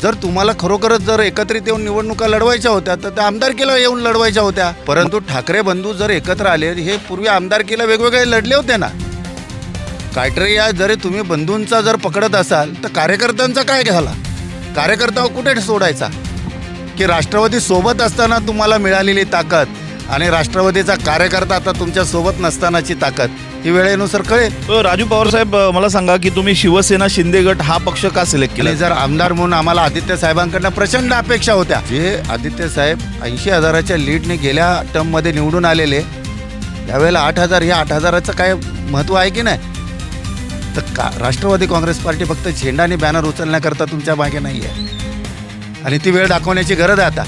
जर तुम्हाला खरोखरच जर एकत्रित येऊन निवडणुका लढवायच्या होत्या तर त्या आमदारकीला येऊन लढवायच्या होत्या. परंतु ठाकरे बंधू जर एकत्र आले, हे पूर्वी आमदारकीला वेगवेगळे लढले होते ना. क्रायटेरिया जरी तुम्ही बंधूंचा जर पकडत असाल तर कार्यकर्त्यांचा काय झाला? कार्यकर्ता कुठे सोडायचा? की राष्ट्रवादी सोबत असताना तुम्हाला मिळालेली ताकद आणि राष्ट्रवादीचा कार्यकर्ता आता तुमच्या सोबत नसतानाची ताकद ही वेळेनुसार कळेल. राजू पवार साहेब, मला सांगा की तुम्ही शिवसेना शिंदे गट हा पक्ष का सिलेक्ट केला? आणि जर आमदार म्हणून आम्हाला आदित्य साहेबांकडनं प्रचंड अपेक्षा होत्या. जे आदित्य साहेब 80,000च्या लीडने गेल्या टर्ममध्ये निवडून आलेले, यावेळेला 8,000, ह्या 8,000चं काय महत्त्व आहे की नाही? तर राष्ट्रवादी काँग्रेस पार्टी फक्त झेंडा आणि बॅनर उचलण्याकरता तुमच्या मागे नाही आहे, आणि ती वेळ दाखवण्याची गरज आहे आता.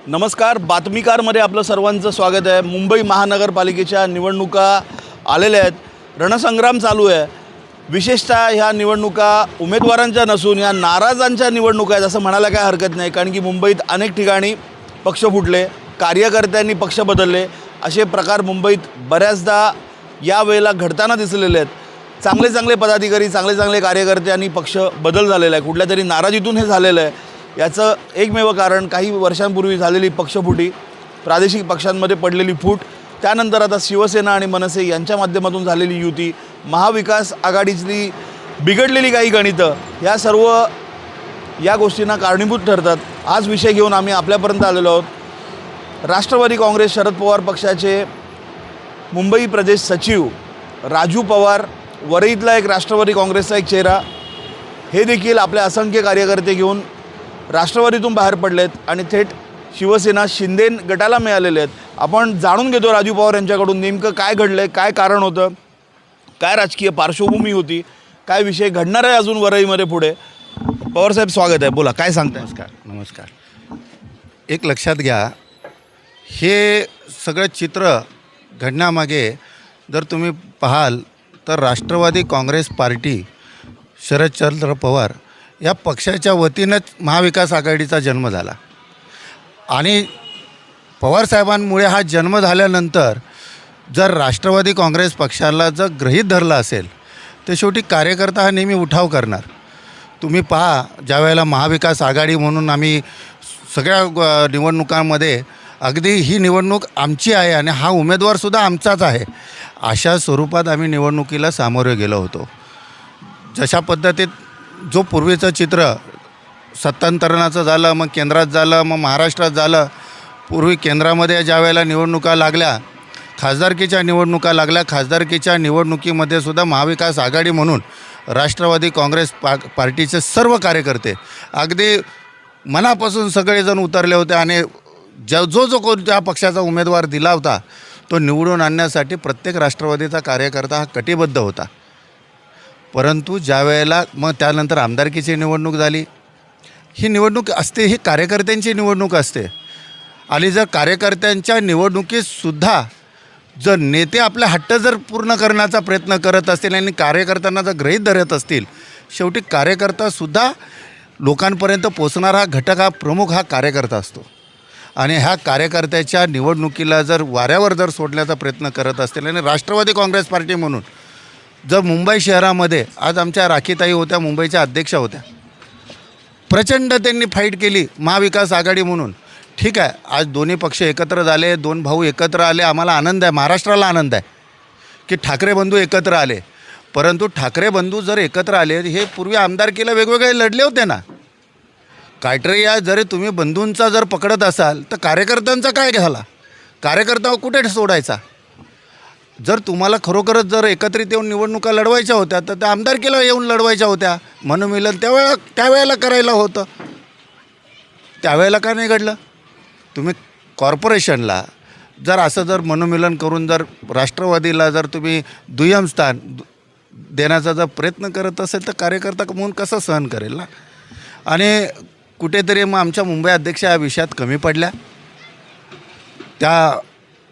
नमस्कार, बातमीकारमध्ये आपलं सर्वांचं स्वागत आहे. मुंबई महानगरपालिकेच्या निवडणुका आलेल्या आहेत, रणसंग्राम चालू आहे. विशेषतः ह्या निवडणुका उमेदवारांच्या नसून या नाराजांच्या निवडणुका आहेत असं म्हणायला काय हरकत नाही. कारण की मुंबईत अनेक ठिकाणी पक्ष फुटले, कार्यकर्त्यांनी पक्ष बदलले, असे प्रकार मुंबईत बऱ्याचदा यावेळेला घडताना दिसलेले आहेत. चांगले चांगले पदाधिकारी, चांगले चांगले कार्यकर्त्यांनी पक्ष बदल झालेला आहे. कुठल्या तरी नाराजीतून हे झालेलं आहे. याचं एकमेव कारण काही वर्षांपूर्वी झालेली पक्षफुटी, प्रादेशिक पक्षांमध्ये पडलेली फूट, त्यानंतर आता शिवसेना आणि मनसे यांच्या माध्यमातून झालेली युती, महाविकास आघाडीतली बिघडलेली काही गणितं, या सर्व या गोष्टींना कारणीभूत ठरतात. आज विषय घेऊन आम्ही आपल्यापर्यंत आलेलो आहोत. राष्ट्रवादी काँग्रेस शरद पवार पक्षाचे मुंबई प्रदेश सचिव राजू पवार, वरईतला एक राष्ट्रवादी काँग्रेसचा एक चेहरा, हे देखील आपले असंख्य कार्यकर्ते घेऊन राष्ट्रवादीतून बाहेर पडलेत आणि थेट शिवसेना शिंदे गटाला मिळालेले आहेत. आपण जाणून घेतो राजू पवार यांच्याकडून नेमकं काय घडलं आहे, काय कारण होतं, काय राजकीय पार्श्वभूमी होती, काय विषय घडणार आहे अजून वरईमध्ये पुढे. पवारसाहेब, स्वागत आहे, बोला, काय सांगताय? नमस्कार. एक लक्षात घ्या, हे सगळं चित्र घडण्यामागे जर तुम्ही पाहाल तर राष्ट्रवादी काँग्रेस पार्टी, शरदचंद्र पवार या पक्षाच्या वतीनंच महाविकास आघाडीचा जन्म झाला. आणि पवारसाहेबांमुळे हा जन्म झाल्यानंतर जर राष्ट्रवादी काँग्रेस पक्षाला जर गृहीत धरलं असेल तर शेवटी कार्यकर्ता हा नेहमी उठाव करणार. तुम्ही पहा, ज्यावेळेला महाविकास आघाडी म्हणून आम्ही सगळ्या निवडणुकांमध्ये अगदी ही निवडणूक आमची आहे आणि हा उमेदवारसुद्धा आमचाच आहे, अशा स्वरूपात आम्ही निवडणुकीला सामोरे गेलो होतो. जशा पद्धतीत जो पूर्वीचं चित्र सत्तांतरणाचं झालं, मग केंद्रात झालं, मग महाराष्ट्रात झालं. पूर्वी केंद्रामध्ये ज्या वेळेला निवडणुका लागल्या, खासदारकीच्या निवडणुका लागल्या, खासदारकीच्या निवडणुकीमध्ये सुद्धा महाविकास आघाडी म्हणून राष्ट्रवादी काँग्रेस पार्टीचे सर्व कार्यकर्ते अगदी मनापासून सगळेजण उतरले होते आणि जो कोणत्या पक्षाचा उमेदवार दिला होता तो निवडून आणण्यासाठी प्रत्येक राष्ट्रवादीचा कार्यकर्ता हा कटिबद्ध होता. परंतु ज्या वेळेला मग त्यानंतर आमदारकीची निवडणूक झाली, ही निवडणूक असते, ही कार्यकर्त्यांची निवडणूक असते. आणि जर कार्यकर्त्यांच्या निवडणुकीतसुद्धा जर नेते आपले हट्ट जर पूर्ण करण्याचा प्रयत्न करत असतील आणि कार्यकर्त्यांना जर गृहीत धरत असतील, शेवटी कार्यकर्तासुद्धा लोकांपर्यंत पोचणारा हा घटक, हा प्रमुख हा कार्यकर्ता असतो. आणि ह्या कार्यकर्त्याच्या निवडणुकीला जर वाऱ्यावर जर सोडण्याचा प्रयत्न करत असतील आणि राष्ट्रवादी काँग्रेस पार्टी म्हणून जर मुंबई शहरामध्ये, आज आमच्या राखीताई होत्या, मुंबईच्या अध्यक्षा होत्या, प्रचंड त्यांनी फाईट केली महाविकास आघाडी म्हणून. ठीक आहे, आज दोन्ही पक्ष एकत्र झाले, दोन भाऊ एकत्र आले, आम्हाला आनंद आहे, महाराष्ट्राला आनंद आहे की ठाकरे बंधू एकत्र आले. परंतु ठाकरे बंधू जर एकत्र आले, हे पूर्वी आमदारकीला वेगवेगळे लढले होते ना. क्रायटेरिया जरी तुम्ही बंधूंचा जर पकडत असाल तर कार्यकर्त्यांचा काय झाला? कार्यकर्ता कुठे सोडायचा? जर तुम्हाला खरोखरच जर एकत्रित येऊन निवडणुका लढवायच्या होत्या तर त्या आमदारकीला येऊन लढवायच्या होत्या. मनोमिलन त्यावेळेला करायला होतं, त्यावेळेला का नाही घडलं? तुम्ही कॉर्पोरेशनला जर असं जर मनोमिलन करून जर राष्ट्रवादीला जर तुम्ही दुय्यम स्थान देण्याचा जर प्रयत्न करत असेल तर कार्यकर्ता म्हणून कसं सहन करेल ना. आणि कुठेतरी मग आमच्या मुंबई अध्यक्ष या विषयात कमी पडल्या, त्या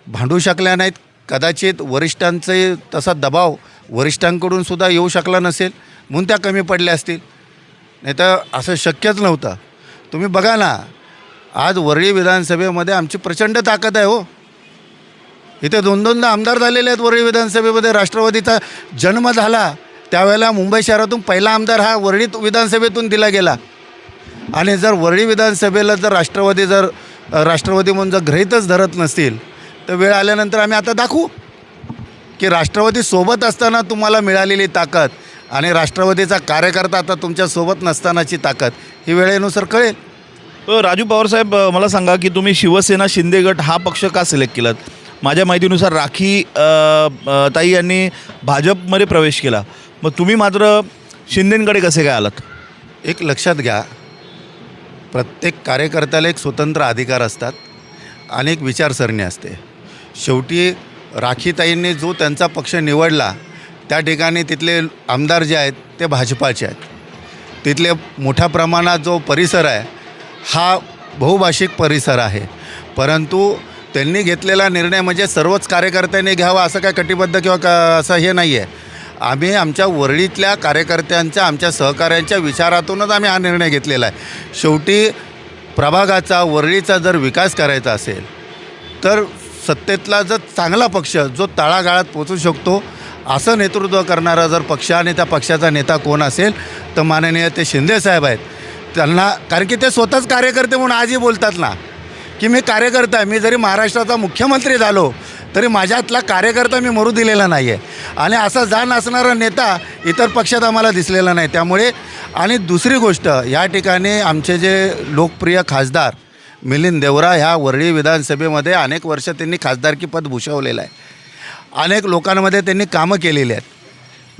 भांडू शकल्या नाहीत. कदाचित वरिष्ठांचे तसा दबाव वरिष्ठांकडून सुद्धा येऊ शकला नसेल म्हणून त्या कमी पडल्या असतील, नाही तर असं शक्यच नव्हतं. तुम्ही बघा ना, आज वरळी विधानसभेमध्ये आमची प्रचंड ताकद आहे हो. इथे दोन दोनदा आमदार झालेले आहेत वरळी विधानसभेमध्ये. राष्ट्रवादीचा जन्म झाला त्यावेळेला मुंबई शहरातून पहिला आमदार हा वरळी विधानसभेतून दिला गेला. आणि जर वरळी विधानसभेला जर राष्ट्रवादी म्हणून जर गृहीतच धरत नसतील तर वेळ आल्यानंतर आम्ही आता दाखवू की राष्ट्रवादी सोबत असताना तुम्हाला मिळालेली ताकद आणि राष्ट्रवादीचा कार्यकर्ता आता तुमच्यासोबत नसतानाची ताकद ही वेळेनुसार कळेल. राजू पवारसाहेब, मला सांगा की तुम्ही शिवसेना शिंदे गट हा पक्ष का सिलेक्ट केलात? माझ्या माहितीनुसार राखी ताई यांनी भाजपमध्ये प्रवेश केला, मग तुम्ही मात्र शिंदेंकडे कसे काय आलात? एक लक्षात घ्या, प्रत्येक कार्यकर्त्याला एक स्वतंत्र अधिकार असतात आणि एक विचारसरणी असते. शेवटी राखीताईंनी जो त्यांचा पक्ष निवडला त्या ठिकाणी तिथले आमदार जे आहेत ते भाजपाचे आहेत. तिथले मोठ्या प्रमाणात जो परिसर आहे हा बहुभाषिक परिसर आहे. परंतु त्यांनी घेतलेला निर्णय म्हणजे सर्वच कार्यकर्त्यांनी घ्यावा असं काय कटिबद्ध किंवा असं हे नाही आहे. आम्ही आमच्या वरळीतल्या कार्यकर्त्यांच्या, आमच्या सहकाऱ्यांच्या विचारातूनच आम्ही हा निर्णय घेतलेला आहे. शेवटी प्रभागाचा, वरळीचा जर विकास करायचा असेल तर सत्तेतला जर चांगला पक्ष जो तळागाळात पोचू शकतो असं नेतृत्व करणारा जर पक्ष आणि त्या पक्षाचा नेता कोण असेल तर माननीय ते शिंदेसाहेब आहेत. त्यांना, कारण की ते स्वतःच कार्यकर्ते म्हणून आजही बोलतात ना की मी कार्यकर्ता आहे. मी जरी महाराष्ट्राचा मुख्यमंत्री झालो तरी माझ्यातला कार्यकर्ता मी मरू दिलेला नाही आहे. आणि असा जाण असणारा नेता इतर पक्षात आम्हाला दिसलेला नाही. त्यामुळे, आणि दुसरी गोष्ट, या ठिकाणी आमचे जे लोकप्रिय खासदार मिलिंद देवरा ह्या वरळी विधानसभेमध्ये अनेक वर्ष त्यांनी खासदारकी पद भूषवलेलं आहे. अनेक लोकांमध्ये त्यांनी कामं केलेली आहेत.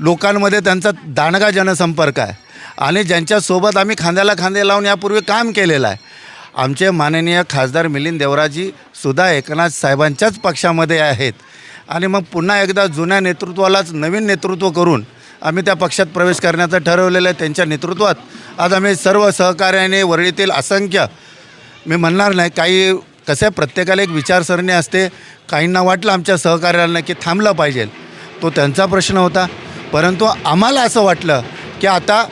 लोकांमध्ये त्यांचा दांडगा जनसंपर्क आहे आणि ज्यांच्यासोबत आम्ही खांद्याला खांदे लावून यापूर्वी काम केलेलं आहे. आमचे माननीय खासदार मिलिंद देवराजी सुद्धा एकनाथ साहेबांच्याच पक्षामध्ये आहेत. आणि मग पुन्हा एकदा जुन्या नेतृत्वालाच नवीन नेतृत्व करून आम्ही त्या पक्षात प्रवेश करण्याचं ठरवलेलं आहे. त्यांच्या नेतृत्वात आज आम्ही सर्व सहकार्याने वरळीतील असंख्य, मी म्हणणार नाही, काही कसं प्रत्येकाला एक विचारसरणी असते. काहींना वाटलं आमच्या सहकार्याला की थांबलं पाहिजे, तो त्यांचा प्रश्न होता. परंतु आम्हाला असं वाटलं की आता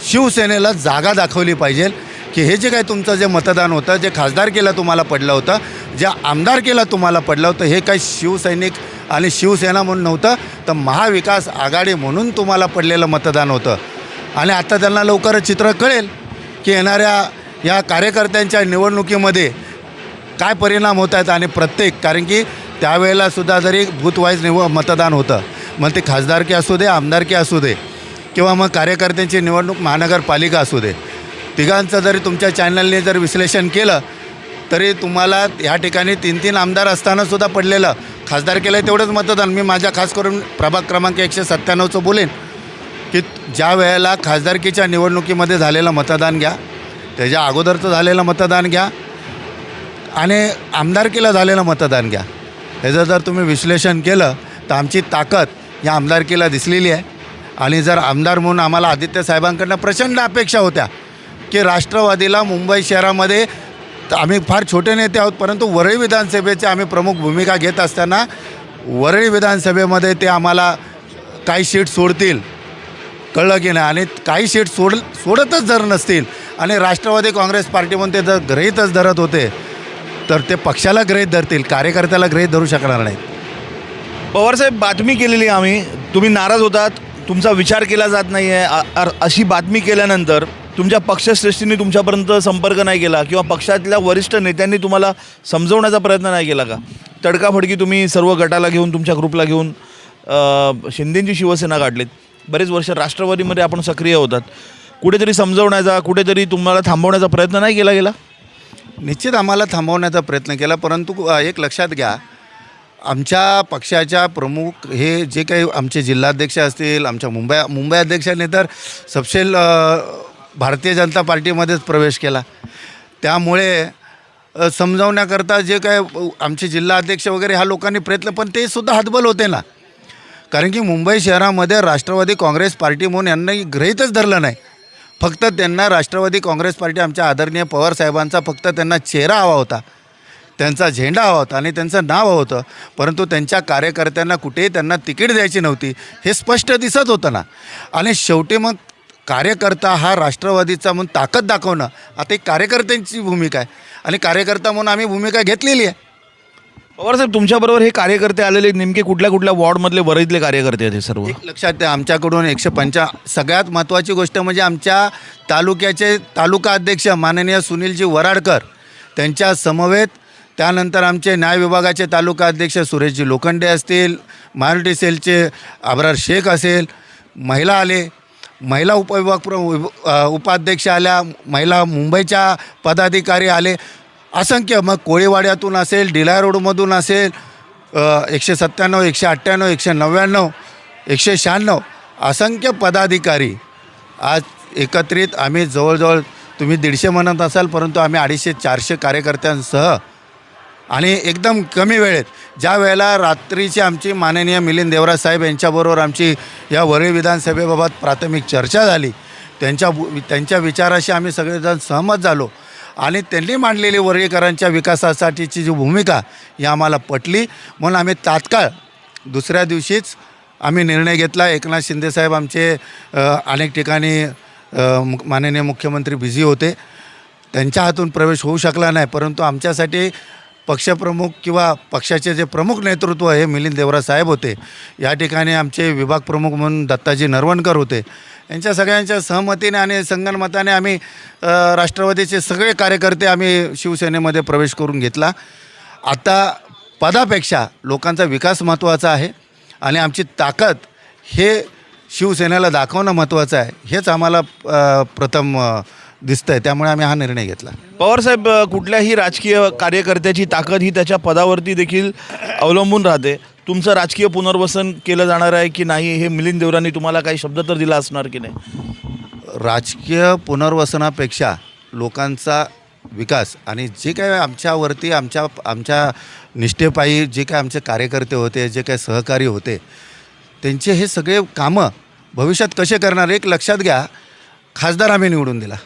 शिवसेनेला जागा दाखवली पाहिजे की हे जे काय तुमचं जे मतदान होतं, जे खासदारकीला तुम्हाला पडलं होतं, जे आमदारकीला तुम्हाला पडलं होतं, हे काही शिवसैनिक आणि शिवसेना म्हणून नव्हतं तर महाविकास आघाडी म्हणून तुम्हाला पडलेलं मतदान होतं. आणि आता त्यांना लवकरच चित्र कळेल की येणाऱ्या या कार्यकर्त्यांच्या निवडणुकीमध्ये काय परिणाम होत आहेत. आणि कारण की त्यावेळेलासुद्धा जरी बूथवाईज मतदान होतं, मग ते खासदारकी असू दे, आमदारकी असू दे किंवा मग कार्यकर्त्यांची निवडणूक महानगरपालिका असू दे, तिघांचं जरी तुमच्या चॅनलने जर विश्लेषण केलं तरी तुम्हाला या ठिकाणी 3-3 आमदार असतानासुद्धा पडलेलं खासदारकीला तेवढंच मतदान. मी माझ्या खास करून प्रभाग क्रमांक 197चं बोलेन की ज्या वेळेला खासदारकीच्या निवडणुकीमध्ये झालेलं मतदान घ्या, त्याच्या अगोदरचं झालेलं मतदान घ्या आणि आमदारकीला झालेलं मतदान घ्या, ह्याचं जर तुम्ही विश्लेषण केलं तर आमची ताकद या आमदारकीला दिसलेली आहे. आणि जर आमदार म्हणून आम्हाला आदित्य साहेबांकडनं प्रचंड अपेक्षा होत्या की राष्ट्रवादीला मुंबई शहरामध्ये, आम्ही फार छोटे नेते आहोत परंतु वरळी विधानसभेची आम्ही प्रमुख भूमिका घेत असताना वरळी विधानसभेमध्ये ते आम्हाला काही सीट सोडतील, कळलं की नाही. आणि काही सीट सोडतच जर नसतील आणि राष्ट्रवादी काँग्रेस पार्टी म्हणून ते जर गृहीतच धरत होते तर ते पक्षाला गृहीत धरतील, कार्यकर्त्याला गृहीत धरू शकणार नाहीत. पवारसाहेब, बातमी केलेली आम्ही, तुम्ही नाराज होतात, तुमचा विचार केला जात नाही आहे, अशी बातमी केल्यानंतर तुमच्या पक्षश्रेष्ठींनी तुमच्यापर्यंत संपर्क नाही केला किंवा पक्षातल्या वरिष्ठ नेत्यांनी तुम्हाला समजवण्याचा प्रयत्न नाही केला का? तडकाफडकी तुम्ही सर्व गटाला घेऊन, तुमच्या ग्रुपला घेऊन शिंदेंची शिवसेना काढलीत. बरेच वर्ष राष्ट्रवादीमध्ये आपण सक्रिय होतात. कुठेतरी समजवण्याचा, कुठेतरी तुम्हाला थांबवण्याचा प्रयत्न नाही केला गेला? निश्चित आम्हाला थांबवण्याचा प्रयत्न केला, परंतु एक लक्षात घ्या, आमच्या पक्षाच्या प्रमुख हे जे काही आमचे जिल्हाध्यक्ष असतील, आमच्या मुंबई अध्यक्षांनी तर सपशेल भारतीय जनता पार्टीमध्येच प्रवेश केला. त्यामुळे समजावण्याकरता जे काय आमचे जिल्हा अध्यक्ष वगैरे ह्या लोकांनी प्रयत्न, पण ते सुद्धा हतबल होते ना. कारण की मुंबई शहरामध्ये राष्ट्रवादी काँग्रेस पार्टी म्हणून यांनाही गृहीतच धरलं नाही. फक्त त्यांना राष्ट्रवादी काँग्रेस पार्टी, आमच्या आदरणीय पवारसाहेबांचा फक्त त्यांना चेहरा हवा होता, त्यांचा झेंडा हवा होता आणि त्यांचं नाव हवं होतं. परंतु त्यांच्या कार्यकर्त्यांना कुठेही त्यांना तिकीट द्यायची नव्हती, हे स्पष्ट दिसत होतं ना. आणि शेवटी मग कार्यकर्ता हा राष्ट्रवादीचा म्हणून ताकद दाखवणं आता एक कार्यकर्त्यांची भूमिका आहे आणि कार्यकर्ता म्हणून आम्ही भूमिका घेतलेली आहे. पवारसाहेब, तुमच्याबरोबर हे कार्यकर्ते आलेले नेमके कुठल्या कुठल्या वॉर्डमधले वरईतले कार्यकर्ते आहेत हे सर्व? एक लक्षात द्या, आमच्याकडून 150 सगळ्यात महत्त्वाची गोष्ट म्हणजे आमच्या तालुक्याचे तालुका अध्यक्ष माननीय सुनीलजी वराडकर त्यांच्या समवेत, त्यानंतर आमचे न्याय विभागाचे तालुका अध्यक्ष सुरेशजी लोखंडे असतील, मारुती सेलचे अब्रार शेख असेल, महिला आले, महिला उपाध्यक्ष आल्या, महिला मुंबईच्या पदाधिकारी आले, असंख्य, मग कोळीवाड्यातून असेल, डिलाय रोडमधून असेल, 197, 198, 199, 196 असंख्य पदाधिकारी आज एकत्रित आम्ही जवळजवळ, तुम्ही 150 म्हणत असाल, परंतु आम्ही 250-400 कार्यकर्त्यांसह आणि एकदम कमी वेळेत, ज्या वेळेला रात्रीची आमची माननीय मिलिंद देवराज साहेब यांच्याबरोबर आमची या वरळी विधानसभेबाबत प्राथमिक चर्चा झाली, त्यांच्या विचाराशी आम्ही सगळेजण सहमत झालो आणि त्यांनी मांडलेली वरळीकरांच्या विकासासाठीची जी भूमिका ही आम्हाला पटली, म्हणून आम्ही तात्काळ दुसऱ्या दिवशीच आम्ही निर्णय घेतला. एकनाथ शिंदेसाहेब आमचे अनेक ठिकाणी माननीय मुख्यमंत्री बिझी होते, त्यांच्या हातून प्रवेश होऊ शकला नाही, परंतु आमच्यासाठी पक्षप्रमुख किंवा पक्षाचे जे प्रमुख नेतृत्व हे मिलिंद देवराज साहेब होते, या ठिकाणी आमचे विभाग प्रमुख म्हणून दत्ताजी नरवणकर होते, यांच्या सगळ्यांच्या सहमतीने आणि संगनमताने आम्ही राष्ट्रवादीचे सगळे कार्यकर्ते आम्ही शिवसेनेमध्ये प्रवेश करून घेतला. आता पदापेक्षा लोकांचा विकास महत्त्वाचा आहे आणि आमची ताकद हे शिवसेनेला दाखवणं महत्त्वाचं आहे, हेच आम्हाला प्रथम दिसतं आहे, त्यामुळे आम्ही हा निर्णय घेतला. पवारसाहेब, कुठल्याही राजकीय कार्यकर्त्याची ताकद ही त्याच्या पदावरती देखील अवलंबून राहते. तुमचं राजकीय पुनर्वसन केलं जाणार आहे की नाही, हे मिलिंद देवरांनी तुम्हाला काही शब्द तर दिला असणार की नाही? राजकीय पुनर्वसनापेक्षा लोकांचा विकास आणि जे काय आमच्यावरती आमच्या निष्ठेपायी जे काय आमचे कार्यकर्ते होते, जे काय सहकारी होते, त्यांचे हे सगळे कामं भविष्यात कसे करणार. एक लक्षात घ्या, खासदार आम्ही निवडून दिला,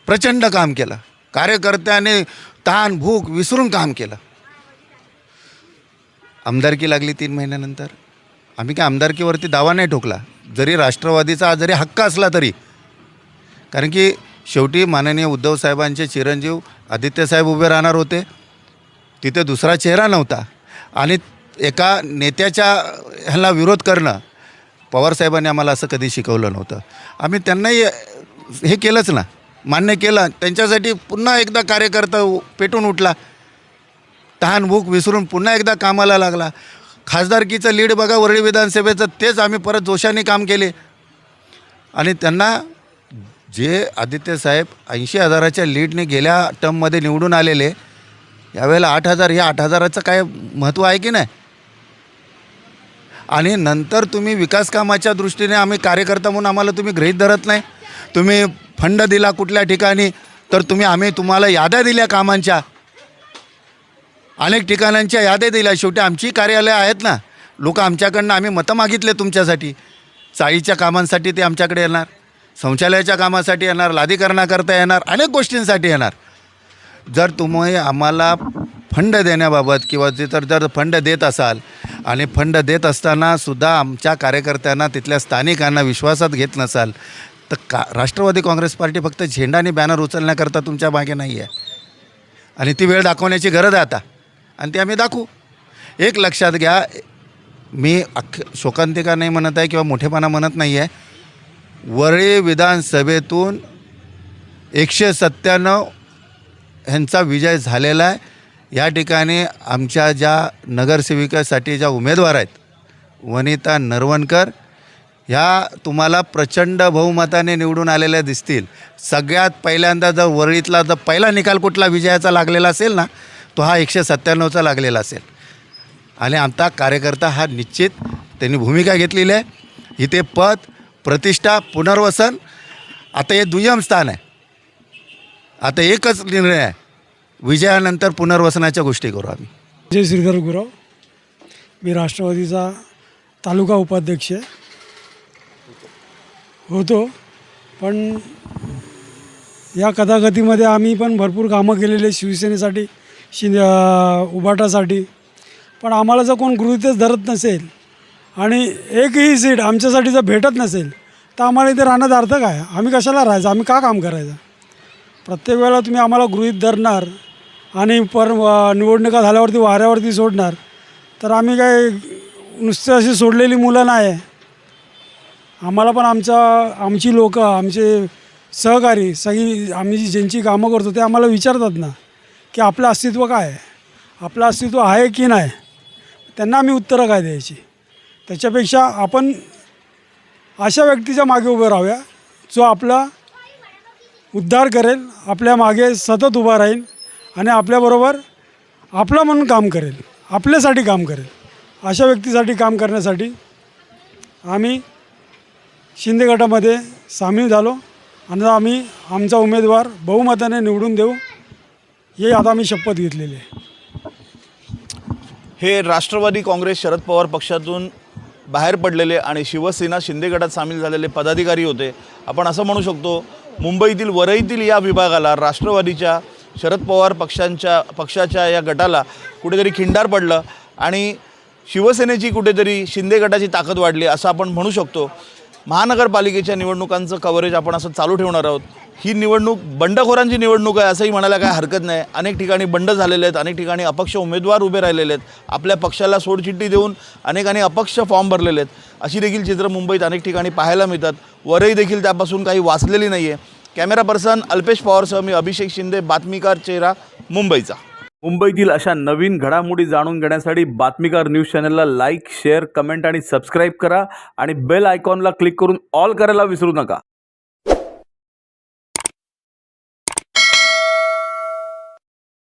प्रचंड काम केलं, कार्यकर्त्याने ताण भूक विसरून काम केलं. आमदारकी लागली 3 महिन्यानंतर. आम्ही काय आमदारकीवरती दावा नाही ठोकला, जरी राष्ट्रवादीचा जरी हक्क असला तरी, कारण की शेवटी माननीय उद्धव साहेबांचे चिरंजीव आदित्यसाहेब उभे राहणार होते, तिथे दुसरा चेहरा नव्हता आणि एका नेत्याच्या ह्याला विरोध करणं पवारसाहेबांनी आम्हाला असं कधी शिकवलं नव्हतं. आम्ही त्यांनाही हे केलंच ना, मान्य केलं. त्यांच्यासाठी पुन्हा एकदा कार्यकर्ता पेटून उठला, तहानभूक विसरून पुन्हा एकदा कामाला लागला. खासदारकीचं लीड बघा वरळी विधानसभेचं, तेच आम्ही परत जोशाने काम केले आणि त्यांना जे आदित्यसाहेब 80,000च्या लीडने गेल्या टर्ममध्ये निवडून आलेले, यावेळेला 8,000, हे 8,000चं काय महत्त्व आहे की नाही. आणि नंतर तुम्ही विकास कामाच्या दृष्टीने आम्ही कार्यकर्ता म्हणून आम्हाला तुम्ही गृहीत धरत नाही. तुम्ही फंड दिला कुठल्या ठिकाणी, तर आम्ही तुम्हाला याद्या दिल्या कामांच्या, अनेक ठिकाणांच्या याद्या दिल्या. शेवटी आमची कार्यालय आहेत ना, लोक आमच्याकडनं, आम्ही मतं मागितले तुमच्यासाठी, चाळीच्या कामांसाठी ते आमच्याकडे येणार, शौचालयाच्या कामासाठी येणार, लादीकरणाकरता येणार, अनेक गोष्टींसाठी येणार. जर तुम्ही आम्हाला फंड देण्याबाबत किंवा जर फंड देत असाल आणि फंड देत असतानासुद्धा आमच्या कार्यकर्त्यांना, तिथल्या स्थानिकांना विश्वासात घेत नसाल, तर राष्ट्रवादी काँग्रेस पार्टी फक्त झेंडा आणि बॅनर उचलण्याकरता तुमच्या मागे नाही आहे आणि ती वेळ दाखवण्याची गरज आहे आता, आणि ती आम्ही दाखवू. एक लक्षात घ्या, मी शोकांतिका नाही म्हणत आहे किंवा मोठेपणा म्हणत नाही आहे, वरळी विधानसभेतून 197 ह्यांचा विजय झालेला आहे. या ठिकाणी आमच्या ज्या नगरसेविकेसाठी ज्या उमेदवार आहेत, वनिता नरवणकर, ह्या तुम्हाला प्रचंड बहुमताने निवडून आलेल्या दिसतील. सगळ्यात पहिल्यांदा जर वरळीतला जर पहिला निकाल कुठला विजयाचा लागलेला असेल ना, तो हा 197चा लागलेला असेल. आणि आमचा कार्यकर्ता हा निश्चित त्यांनी भूमिका घेतलेली आहे. इथे पद, प्रतिष्ठा, पुनर्वसन, आता हे दुय्यम स्थान आहे. आता एकच निर्णय आहे, विजयानंतर पुनर्वसनाच्या गोष्टी करू आम्ही. जय श्रीधर गुराव, मी राष्ट्रवादीचा तालुका उपाध्यक्ष होतो, पण या कथाकथीमध्ये आम्ही पण भरपूर कामं केलेली शिवसेनेसाठी, उभाटासाठी, पण आम्हाला जर कोण गृहीतच धरत नसेल आणि एकही सीट आमच्यासाठी जर भेटत नसेल, तर आम्हाला इथे राहण्याचा अर्थ काय? आम्ही कशाला राहायचं? आम्ही का काम करायचं? प्रत्येक वेळेला तुम्ही आम्हाला गृहीत धरणार आणि निवडणुका झाल्यावरती वाऱ्यावरती सोडणार, तर आम्ही काय नुसतं अशी सोडलेली मुलं नाही आहे. आम्हाला पण आमची लोकं, आमचे सहकारी, सगळी आम्ही ज्यांची कामं करतो ते आम्हाला विचारतात ना की आपलं अस्तित्व काय आहे, आपलं अस्तित्व आहे की नाही. त्यांना आम्ही उत्तरं काय द्यायची. त्याच्यापेक्षा आपण अशा व्यक्तीच्या मागे उभे राहूया जो आपला उद्धार करेल, आपल्या मागे सतत उभा राहील आणि आपल्याबरोबर आपलं म्हणून काम करेल, आपल्यासाठी काम करेल. अशा व्यक्तीसाठी काम करण्यासाठी आम्ही शिंदे गटामध्ये सामील झालो आणि आम्ही आमचा उमेदवार बहुमताने निवडून देऊ, हे आता आम्ही शपथ घेतलेली आहे. हे राष्ट्रवादी काँग्रेस शरद पवार पक्षातून बाहेर पडलेले आणि शिवसेना शिंदे गटात सामील झालेले पदाधिकारी होते. आपण असं म्हणू शकतो मुंबईतील वरईतील या विभागाला राष्ट्रवादीच्या शरद पवार पक्षाच्या या गटाला कुठेतरी खिंडार पडलं आणि शिवसेनेची कुठेतरी शिंदे गटाची ताकद वाढली असं आपण म्हणू शकतो. महानगरपालिकेच्या निवडणुकांचं कव्हरेज आपण असं चालू ठेवणार आहोत. ही निवडणूक बंडखोरांची निवडणूक आहे असंही म्हणायला काय हरकत नाही. अनेक ठिकाणी बंड झालेले आहेत, अनेक ठिकाणी अपक्ष उमेदवार उभे राहिलेले आहेत, आपल्या पक्षाला सोडचिठ्ठी देऊन अनेकांनी अपक्ष फॉर्म भरलेले आहेत. अशी देखील चित्र मुंबईत अनेक ठिकाणी पाहायला मिळतात. वरई देखील त्यापासून काही वाचलेली नाही आहे. कॅमेरा पर्सन अल्पेश पवारसह मी अभिषेक शिंदे, बातमीकार चेहरा मुंबईचा. मुंबईतील अशा नवीन घडामोडी जाणून घेण्यासाठी बातमीकार न्यूज चॅनलला लाईक, शेअर, कमेंट आणि सबस्क्राईब करा आणि बेल आयकॉनला क्लिक करून ऑल करायला विसरू नका.